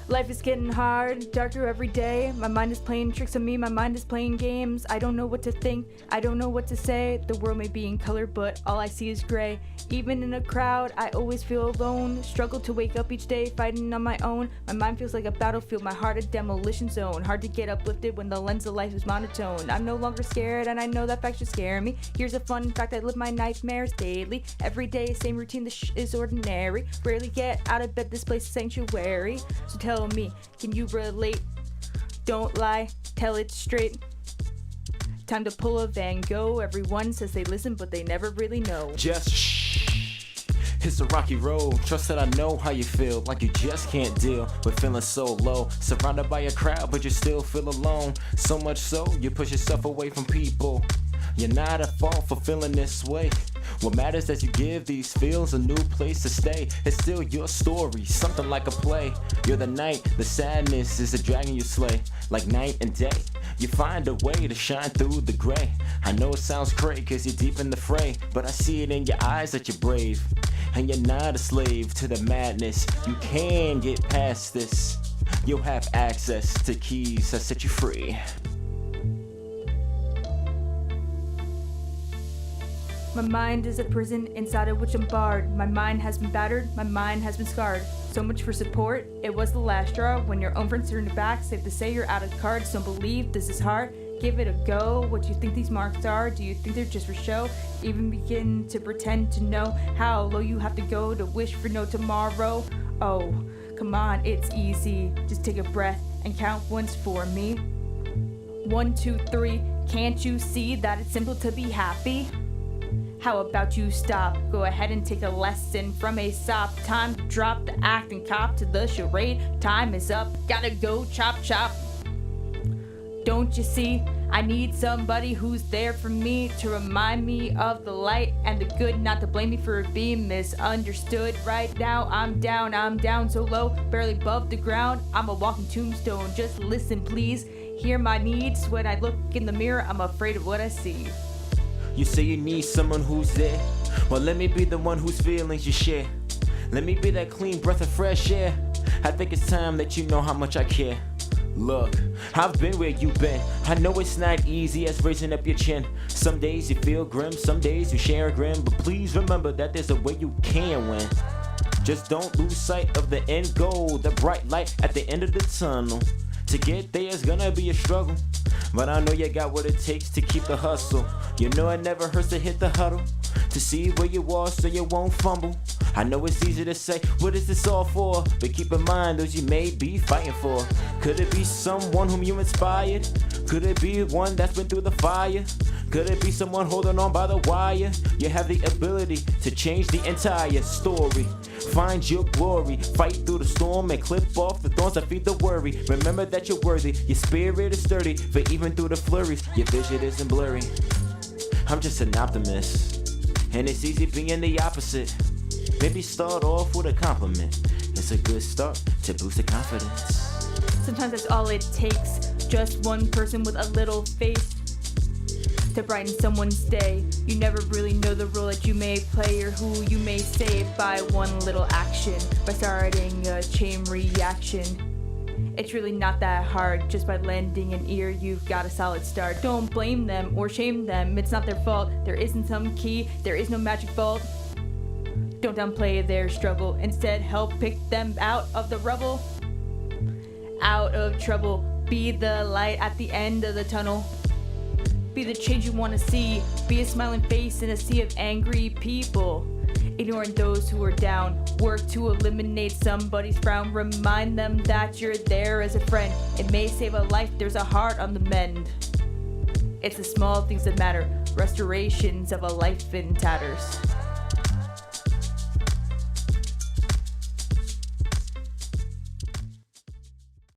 Life is getting hard, darker every day. My mind is playing tricks on me, my mind is playing games. I don't know what to think, I don't know what to say. The world may be in color, but all I see is gray. Even in a crowd, I always feel alone. Struggle to wake up each day, fighting on my own. My mind feels like a battlefield, my heart a demolition zone. Hard to get uplifted when the lens of life is monotone. I'm no longer scared, and I know that fact should scare me. Here's a fun fact, I live my nightmares daily. Every day, same routine, this is ordinary. Rarely get out of bed, this place is sanctuary. So tell me, can you relate? Don't lie, tell it straight. Time to pull a Van Gogh. Everyone says they listen, but they never really know. Just shh. It's a rocky road. Trust that I know how you feel, like you just can't deal with feeling so low. Surrounded by a crowd, but you still feel alone. So much so, you push yourself away from people. You're not at fault for feeling this way. What matters is you give these feels a new place to stay. It's still your story, something like a play. You're the night, the sadness is the dragon you slay. Like night and day, you find a way to shine through the gray. I know it sounds crazy cause you're deep in the fray, but I see it in your eyes that you're brave. And you're not a slave to the madness. You can get past this. You'll have access to keys that set you free. My mind is a prison inside of which I'm barred. My mind has been battered, my mind has been scarred. So much for support, it was the last straw. When your own friends turn your back, safe to say you're out of cards. Don't believe this is hard, give it a go. What do you think these marks are? Do you think they're just for show? Even begin to pretend to know how low you have to go to wish for no tomorrow? Oh, come on, it's easy. Just take a breath and count once for me. 1, 2, 3, can't you see that it's simple to be happy? How about you stop? Go ahead and take a lesson from Aesop. Time to drop the act and cop to the charade. Time is up, gotta go chop chop. Don't you see? I need somebody who's there for me to remind me of the light and the good, not to blame me for being misunderstood. Right now I'm down so low, barely above the ground. I'm a walking tombstone, just listen please. Hear my needs. When I look in the mirror, I'm afraid of what I see. You say you need someone who's there. Well, let me be the one whose feelings you share. Let me be that clean breath of fresh air. I think it's time that you know how much I care. Look, I've been where you've been. I know it's not easy as raising up your chin. Some days you feel grim, some days you share a grin. But please remember that there's a way you can win. Just don't lose sight of the end goal, the bright light at the end of the tunnel. To get there is gonna be a struggle, but I know you got what it takes to keep the hustle. You know it never hurts to hit the huddle, to see where you are so you won't fumble. I know it's easy to say, what is this all for? But keep in mind those you may be fighting for. Could it be someone whom you inspired? Could it be one that's been through the fire? Could it be someone holding on by the wire? You have the ability to change the entire story. Find your glory, fight through the storm and clip off the thorns that feed the worry. Remember that you're worthy, your spirit is sturdy, but even through the flurries, your vision isn't blurry. I'm just an optimist, and it's easy being the opposite. Maybe start off with a compliment. It's a good start to boost the confidence. Sometimes that's all it takes, just one person with a little faith to brighten someone's day. You never really know the role that you may play or who you may save by one little action, by starting a chain reaction. It's really not that hard, just by lending an ear you've got a solid start. Don't blame them or shame them, it's not their fault. There isn't some key, there is no magic vault. Don't downplay their struggle, instead help pick them out of the rubble. Out of trouble, be the light at the end of the tunnel. Be the change you want to see, be a smiling face in a sea of angry people. Ignoring those who are down, work to eliminate somebody's frown. Remind them that you're there as a friend. It may save a life, there's a heart on the mend. It's the small things that matter, restorations of a life in tatters.